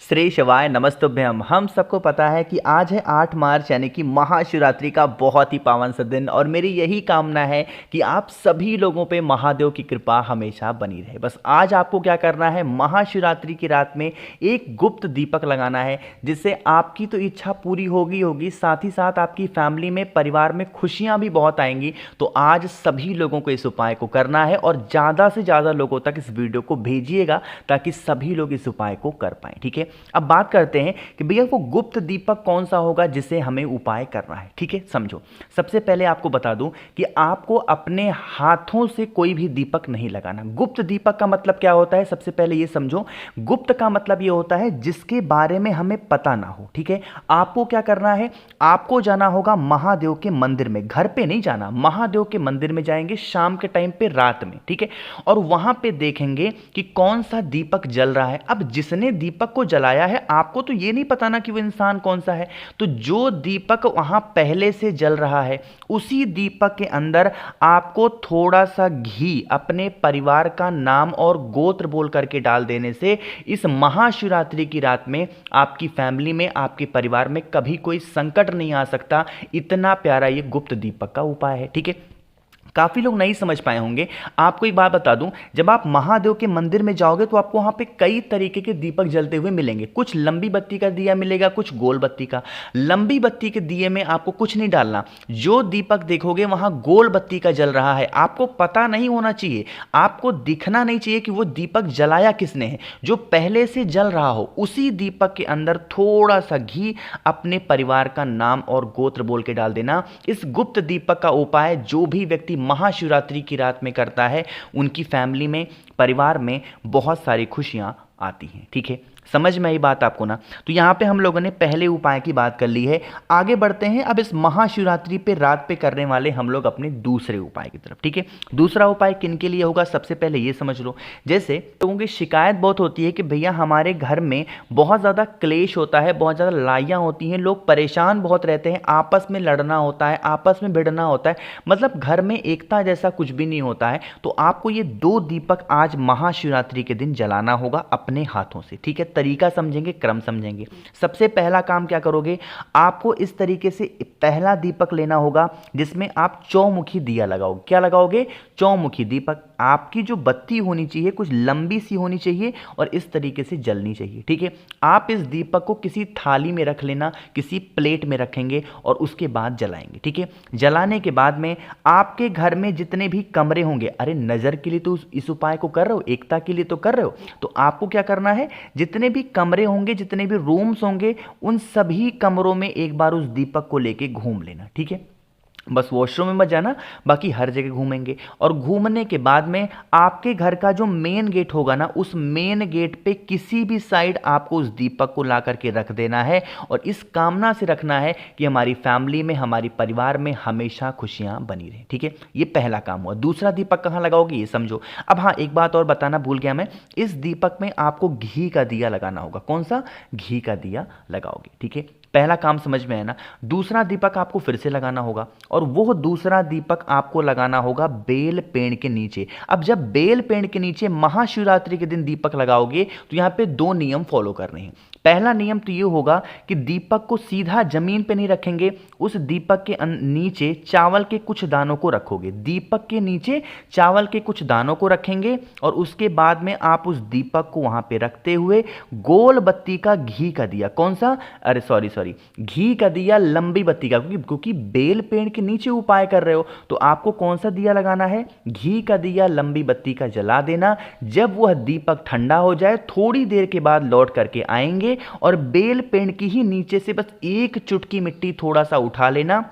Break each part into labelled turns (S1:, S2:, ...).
S1: श्री शिवाय नमस्तुभ्यम। हम सबको पता है कि आज है 8 मार्च यानी कि महाशिवरात्रि का बहुत ही पावन सा दिन और मेरी यही कामना है कि आप सभी लोगों पे महादेव की कृपा हमेशा बनी रहे। बस आज आपको क्या करना है, महाशिवरात्रि की रात में एक गुप्त दीपक लगाना है जिससे आपकी तो इच्छा पूरी होगी, साथ ही साथ आपकी फैमिली में, परिवार में खुशियाँ भी बहुत आएंगी। तो आज सभी लोगों को इस उपाय को करना है और ज़्यादा से ज़्यादा लोगों तक इस वीडियो को भेजिएगा ताकि सभी लोग इस उपाय को कर पाएँ। ठीक है, अब बात करते हैं कि भैया वो गुप्त दीपक कौन सा होगा जिसे हमें उपाय करना है। ठीक है, समझो। सबसे पहले आपको बता दूं कि आपको अपने हाथों से कोई भी दीपक नहीं लगाना। गुप्त दीपक का मतलब क्या होता है, सबसे पहले ये समझो। गुप्त का मतलब ये होता है जिसके बारे में हमें पता ना हो। ठीक है, आपको क्या करना है, आपको जाना होगा महादेव के मंदिर में। घर पे नहीं जाना, महादेव के मंदिर में जाएंगे शाम के टाइम पे, रात में। ठीक है, और वहां पे देखेंगे कि कौन सा दीपक जल रहा है। अब जिसने दीपक को जलाया है, आपको तो ये नहीं पता ना कि वो इंसान कौन सा है, तो जो दीपक वहां पहले से जल रहा है उसी दीपक के अंदर आपको थोड़ा सा घी अपने परिवार का नाम और गोत्र बोल करके डाल देने से इस महाशिवरात्रि की रात में आपकी फैमिली में, आपके परिवार में कभी कोई संकट नहीं आ सकता। इतना प्यारा ये गुप्त दीपक का उपाय है। ठीक है, काफ़ी लोग नहीं समझ पाए होंगे। आपको एक बात बता दूं, जब आप महादेव के मंदिर में जाओगे तो आपको वहां पे कई तरीके के दीपक जलते हुए मिलेंगे। कुछ लंबी बत्ती का दिया मिलेगा, कुछ गोल बत्ती का। लंबी बत्ती के दिए में आपको कुछ नहीं डालना। जो दीपक देखोगे वहां गोल बत्ती का जल रहा है, आपको पता नहीं होना चाहिए, आपको दिखना नहीं चाहिए कि वो दीपक जलाया किसने है। जो पहले से जल रहा हो उसी दीपक के अंदर थोड़ा सा घी अपने परिवार का नाम और गोत्र बोल के डाल देना। इस गुप्त दीपक का उपाय जो भी व्यक्ति महाशिवरात्रि की रात में करता है उनकी फैमिली में, परिवार में बहुत सारी खुशियां आती हैं। ठीक है, समझ में आई बात आपको ना। तो यहां पे हम लोगों ने पहले उपाय की बात कर ली है। आगे बढ़ते हैं अब इस महाशिवरात्रि पे रात पे करने वाले हम लोग अपने दूसरे उपाय की तरफ। ठीक है, दूसरा उपाय किन के लिए होगा, सबसे पहले ये समझ लो। जैसे लोगों की शिकायत बहुत होती है कि भैया हमारे घर में बहुत ज़्यादा क्लेश होता है, बहुत ज़्यादा लड़ाइयाँ होती हैं, लोग परेशान बहुत रहते हैं, आपस में लड़ना होता है, आपस में भिड़ना होता है, मतलब घर में एकता जैसा कुछ भी नहीं होता है। तो आपको ये 2 दीपक आज महाशिवरात्रि के दिन जलाना होगा अपने हाथों से। ठीक है, तरीका समझेंगे, क्रम समझेंगे। सबसे पहला काम क्या करोगे, आपको इस तरीके से पहला दीपक लेना होगा जिसमें आप चौमुखी दिया लगाओगे। क्या लगाओगे, चौमुखी दीपक। आपकी जो बत्ती होनी चाहिए कुछ लंबी सी होनी चाहिए और इस तरीके से जलनी चाहिए। ठीक है, आप इस दीपक को किसी थाली में रख लेना, किसी प्लेट में रखेंगे और उसके बाद जलाएंगे। ठीक है, जलाने के बाद में आपके घर में जितने भी कमरे होंगे, अरे नजर के लिए तो इस उपाय को कर रहे हो, एकता के लिए तो कर रहे हो, तो आपको क्या करना है, जितने भी कमरे होंगे, जितने भी रूम्स होंगे, उन सभी कमरों में एक बार उस दीपक को लेके घूम लेना। ठीक है, बस वॉशरूम में मत जाना, बाकी हर जगह घूमेंगे। और घूमने के बाद में आपके घर का जो मेन गेट होगा ना, उस मेन गेट पे किसी भी साइड आपको उस दीपक को ला करके रख देना है और इस कामना से रखना है कि हमारी फैमिली में, हमारी परिवार में हमेशा खुशियां बनी रहे। ठीक है, ये पहला काम हुआ। दूसरा दीपक कहाँ लगाओगे ये समझो। अब हाँ, एक बात और बताना भूल गया मैं, इस दीपक में आपको घी का दिया लगाना होगा। कौन सा, घी का दिया लगाओगे। ठीक है, पहला काम समझ में है ना। दूसरा दीपक आपको फिर से लगाना होगा और वो दूसरा दीपक आपको लगाना होगा बेल पेड़ के नीचे। अब जब बेल पेड़ के नीचे महाशिवरात्रि के दिन दीपक लगाओगे तो यहाँ पे 2 नियम फॉलो करने हैं। पहला नियम तो ये होगा कि दीपक को सीधा जमीन पे नहीं रखेंगे, उस दीपक के नीचे चावल के कुछ दानों को रखोगे। दीपक के नीचे चावल के कुछ दानों को रखेंगे और उसके बाद में आप उस दीपक को वहां पे रखते हुए गोल बत्ती का घी का दिया, कौन सा, अरे सॉरी घी का दिया, लंबी बत्ती का, क्योंकि बेल पेड़ के नीचे उपाय कर रहे हो तो आपको कौन सा दिया लगाना है, घी का दिया लंबी बत्ती का जला देना। जब वह दीपक ठंडा हो जाए थोड़ी देर के बाद लौट करके आएंगे और बेल पेड़ की ही नीचे से बस एक चुटकी मिट्टी थोड़ा सा उठा लेना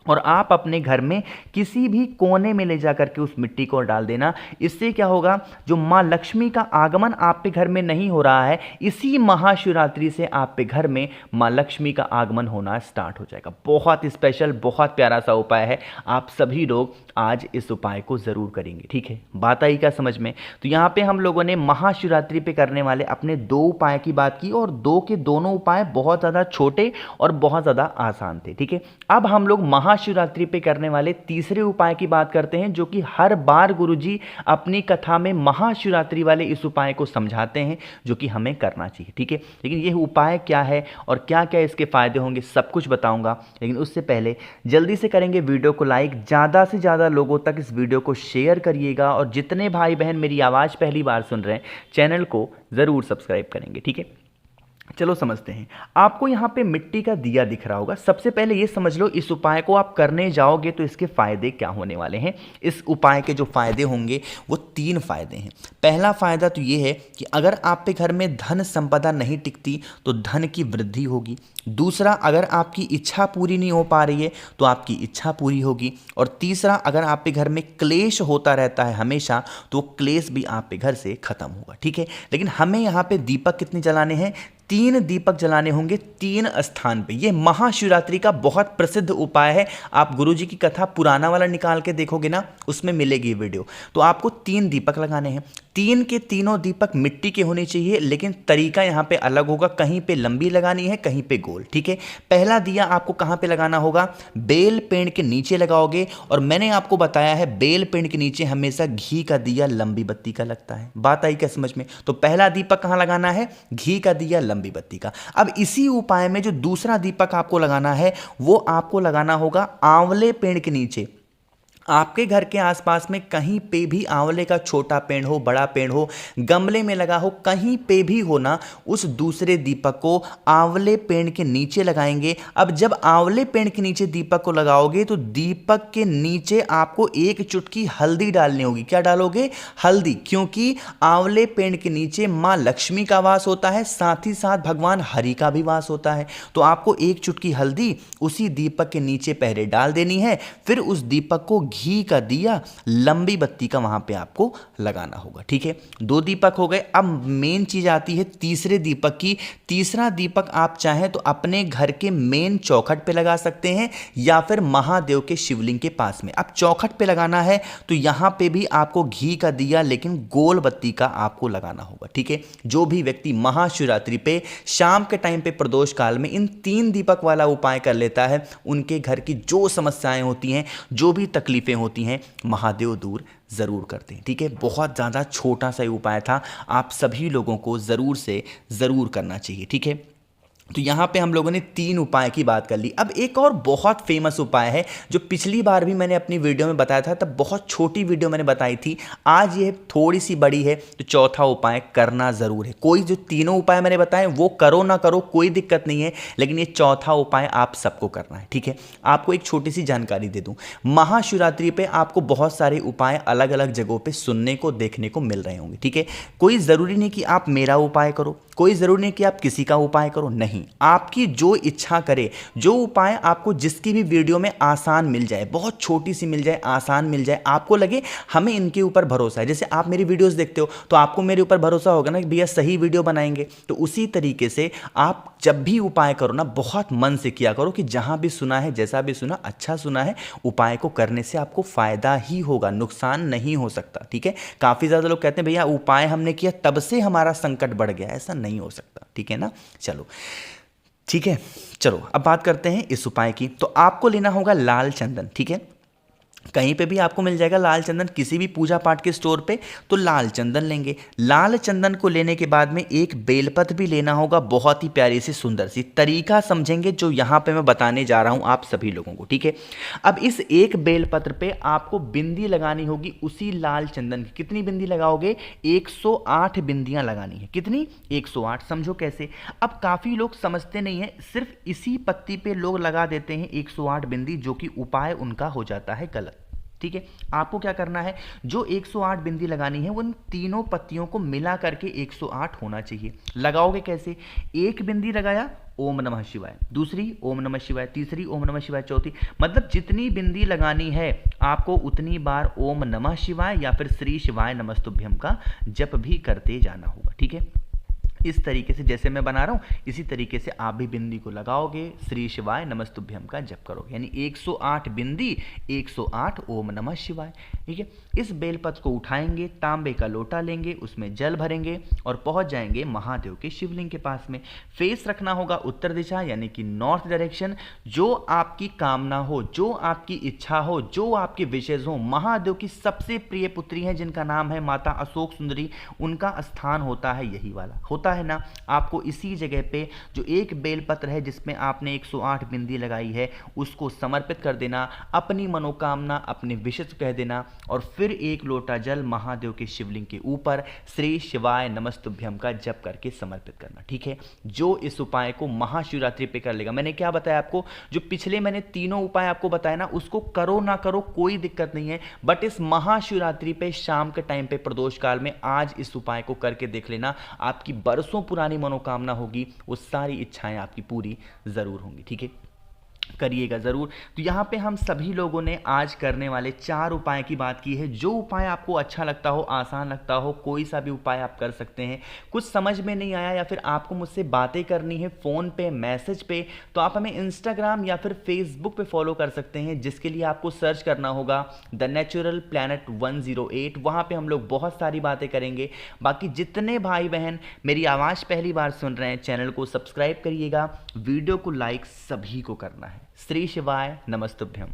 S1: और आप अपने घर में किसी भी कोने में ले जाकर के उस मिट्टी को डाल देना। इससे क्या होगा, जो माँ लक्ष्मी का आगमन आप पे घर में नहीं हो रहा है, इसी महाशिवरात्रि से आप पे घर में माँ लक्ष्मी का आगमन होना स्टार्ट हो जाएगा। बहुत स्पेशल, बहुत प्यारा सा उपाय है। आप सभी लोग आज इस उपाय को ज़रूर करेंगे। ठीक है, बात आई क्या समझ में। तो यहाँ पे हम लोगों ने महाशिवरात्रि पे करने वाले अपने 2 उपाय की बात की और 2 के दोनों उपाय बहुत ज़्यादा छोटे और बहुत ज़्यादा आसान थे। ठीक है, अब हम लोग महाशिवरात्रि पे करने वाले तीसरे उपाय की बात करते हैं, जो कि हर बार गुरुजी अपनी कथा में महाशिवरात्रि वाले इस उपाय को समझाते हैं, जो कि हमें करना चाहिए। ठीक है, लेकिन ये उपाय क्या है और क्या क्या इसके फायदे होंगे सब कुछ बताऊंगा। लेकिन उससे पहले जल्दी से करेंगे वीडियो को लाइक, ज़्यादा से ज़्यादा लोगों तक इस वीडियो को शेयर करिएगा, और जितने भाई बहन मेरी आवाज़ पहली बार सुन रहे हैं चैनल को ज़रूर सब्सक्राइब करेंगे। ठीक है, चलो समझते हैं। आपको यहाँ पे मिट्टी का दिया दिख रहा होगा। सबसे पहले ये समझ लो, इस उपाय को आप करने जाओगे तो इसके फायदे क्या होने वाले हैं। इस उपाय के जो फायदे होंगे वो 3 फायदे हैं। पहला फायदा तो ये है कि अगर आप पे घर में धन संपदा नहीं टिकती तो धन की वृद्धि होगी। दूसरा, अगर आपकी इच्छा पूरी नहीं हो पा रही है तो आपकी इच्छा पूरी होगी। और तीसरा, अगर आप पे घर में क्लेश होता रहता है हमेशा तो क्लेश भी आप पे घर से खत्म होगा। ठीक है, लेकिन हमें यहाँ पे दीपक कितने जलाने हैं? 3 दीपक जलाने होंगे 3 स्थान पे। ये महाशिवरात्रि का बहुत प्रसिद्ध उपाय है। आप गुरुजी की कथा पुराना वाला निकाल के देखोगे ना, उसमें मिलेगी वीडियो। तो आपको 3 दीपक लगाने हैं। 3 के तीनों दीपक मिट्टी के होने चाहिए, लेकिन तरीका यहाँ पे अलग होगा। कहीं पे लंबी लगानी है, कहीं पे गोल। ठीक है, पहला दिया आपको कहाँ पे लगाना होगा? बेल पेड़ के नीचे लगाओगे। और मैंने आपको बताया है बेल पेड़ के नीचे हमेशा घी का दिया लंबी बत्ती का लगता है। बात आई क्या समझ में? तो पहला दीपक कहाँ लगाना है? घी का दिया लंबी बत्ती का। अब इसी उपाय में जो दूसरा दीपक आपको लगाना है वो आपको लगाना होगा आंवले पेड़ के नीचे। आपके घर के आसपास में कहीं पे भी आंवले का छोटा पेड़ हो, बड़ा पेड़ हो, गमले में लगा हो, कहीं पे भी हो ना, उस दूसरे दीपक को आंवले पेड़ के नीचे लगाएंगे। अब जब आंवले पेड़ के नीचे दीपक को लगाओगे तो दीपक के नीचे आपको 1 चुटकी हल्दी डालनी होगी। क्या डालोगे? हल्दी, क्योंकि आंवले पेड़ के नीचे माँ लक्ष्मी का वास होता है, साथ ही साथ भगवान हरि का भी वास होता है। तो आपको 1 चुटकी हल्दी उसी दीपक के नीचे पहले डाल देनी है। फिर उस दीपक को घी का दिया लंबी बत्ती का वहां पे आपको लगाना होगा। ठीक है, 2 दीपक हो गए। अब मेन चीज आती है तीसरे दीपक की। तीसरा दीपक आप चाहें तो अपने घर के मेन चौखट पे लगा सकते हैं या फिर महादेव के शिवलिंग के पास में। अब चौखट पे लगाना है तो यहां पे भी आपको घी का दिया लेकिन गोल बत्ती का आपको लगाना होगा। ठीक है, जो भी व्यक्ति महाशिवरात्रि पे शाम के टाइम पे प्रदोष काल में इन 3 दीपक वाला उपाय कर लेता है, उनके घर की जो समस्याएं होती हैं, जो भी तकलीफें होती हैं, महादेव दूर जरूर करते हैं। ठीक है, बहुत ज़्यादा छोटा सा उपाय था, आप सभी लोगों को ज़रूर से ज़रूर करना चाहिए। ठीक है, तो यहाँ पे हम लोगों ने 3 उपाय की बात कर ली। अब एक और बहुत फेमस उपाय है जो पिछली बार भी मैंने अपनी वीडियो में बताया था, तब बहुत छोटी वीडियो मैंने बताई थी। आज ये थोड़ी सी बड़ी है, तो चौथा उपाय करना ज़रूर है। कोई जो 3 उपाय मैंने बताए वो करो ना करो कोई दिक्कत नहीं है, लेकिन ये चौथा उपाय आप सबको करना है। ठीक है, आपको एक छोटी सी जानकारी दे दूँ। महाशिवरात्रि पे आपको बहुत सारे उपाय अलग अलग जगहों पर सुनने को देखने को मिल रहे होंगे। ठीक है, कोई ज़रूरी नहीं कि आप मेरा उपाय करो, कोई ज़रूरी नहीं कि आप किसी का उपाय करो, नहीं। आपकी जो इच्छा करे, जो उपाय आपको जिसकी भी वीडियो में आसान मिल जाए, बहुत छोटी सी मिल जाए, आसान मिल जाए, आपको लगे हमें इनके ऊपर भरोसा है। जैसे आप मेरी वीडियोस देखते हो तो आपको मेरे ऊपर भरोसा होगा ना कि भैया सही वीडियो बनाएंगे। तो उसी तरीके से आप जब भी उपाय करो ना, बहुत मन से किया करो कि जहां भी सुना है, जैसा भी सुना, अच्छा सुना है, उपाय को करने से आपको फायदा ही होगा, नुकसान नहीं हो सकता। ठीक है, काफी ज्यादा लोग कहते हैं भैया उपाय हमने किया तब से हमारा संकट बढ़ गया, ऐसा नहीं हो सकता। ठीक है ना, चलो ठीक है, चलो अब बात करते हैं इस उपाय की। तो आपको लेना होगा लाल चंदन। ठीक है, कहीं पे भी आपको मिल जाएगा लाल चंदन, किसी भी पूजा पाठ के स्टोर पे, तो लाल चंदन लेंगे। लाल चंदन को लेने के बाद में एक बेलपत्र भी लेना होगा, बहुत ही प्यारी सी सुंदर सी। तरीका समझेंगे जो यहाँ पे मैं बताने जा रहा हूँ आप सभी लोगों को। ठीक है, अब इस एक बेलपत्र पे आपको बिंदी लगानी होगी उसी लाल चंदन की। कितनी बिंदी लगाओगे? 108 बिंदियां लगानी है। कितनी? 108। समझो कैसे। अब काफी लोग समझते नहीं है, सिर्फ इसी पत्ती पे लोग लगा देते हैं 108 बिंदी, जो कि उपाय उनका हो जाता है गलत। ठीक है, आपको क्या करना है, जो 108 बिंदी लगानी है उन तीनों पत्तियों को मिला करके 108 होना चाहिए। लगाओगे कैसे? एक बिंदी लगाया ओम नमः शिवाय, दूसरी ओम नमः शिवाय, तीसरी ओम नमः शिवाय, चौथी, मतलब जितनी बिंदी लगानी है आपको उतनी बार ओम नमः शिवाय या फिर श्री शिवाय नमस्तुभ्यम का जप भी करते जाना होगा। ठीक है, इस तरीके से जैसे मैं बना रहा हूँ इसी तरीके से आप भी बिंदी को लगाओगे, श्री शिवाय नमस्तुभ्यम का जप करोगे, यानी 108 बिंदी 108 ओम नमः शिवाय। ठीक है, इस बेलपत्र को उठाएंगे, तांबे का लोटा लेंगे, उसमें जल भरेंगे और पहुंच जाएंगे महादेव के शिवलिंग के पास में। फेस रखना होगा उत्तर दिशा यानी कि नॉर्थ डायरेक्शन। जो आपकी कामना हो, जो आपकी इच्छा हो, जो आपके विशेष हो, महादेव की सबसे प्रिय पुत्री हैं जिनका नाम है माता अशोक सुंदरी, उनका स्थान होता है यही वाला, होता है ना। आपको इसी जगह पे जो एक बेलपत्र है जिसमें आपने 108 बिंदी लगाई है उसको समर्पित कर देना, अपनी मनोकामना अपने विशेष कह देना और फिर एक लोटा जल महादेव के शिवलिंग के ऊपर श्री शिवाय नमस्तुभ्यम का जप करके समर्पित करना। ठीक है, जो इस उपाय को महाशिवरात्रि पे कर लेगा, मैंने क्या बताया आपको, जो पिछले मैंने तीनों उपाय आपको बताया ना, उसको करो ना करो कोई दिक्कत नहीं है, बट इस महाशिवरात्रि पे शाम के टाइम पे प्रदोष काल में आज इस उपाय को करके देख लेना। आपकी बरसों पुरानी मनोकामना होगी, वो सारी इच्छाएं आपकी पूरी जरूर होंगी। ठीक है, करिएगा ज़रूर। तो यहाँ पे हम सभी लोगों ने आज करने वाले 4 उपाय की बात की है। जो उपाय आपको अच्छा लगता हो, आसान लगता हो, कोई सा भी उपाय आप कर सकते हैं। कुछ समझ में नहीं आया या फिर आपको मुझसे बातें करनी है फ़ोन पे, मैसेज पे, तो आप हमें इंस्टाग्राम या फिर फेसबुक पे फॉलो कर सकते हैं, जिसके लिए आपको सर्च करना होगा द नेचुरल प्लैनेट 108। वहाँ पर हम लोग बहुत सारी बातें करेंगे। बाकी जितने भाई बहन मेरी आवाज़ पहली बार सुन रहे हैं, चैनल को सब्सक्राइब करिएगा, वीडियो को लाइक सभी को करना है। श्री शिवाय नमस्तुभ्यम।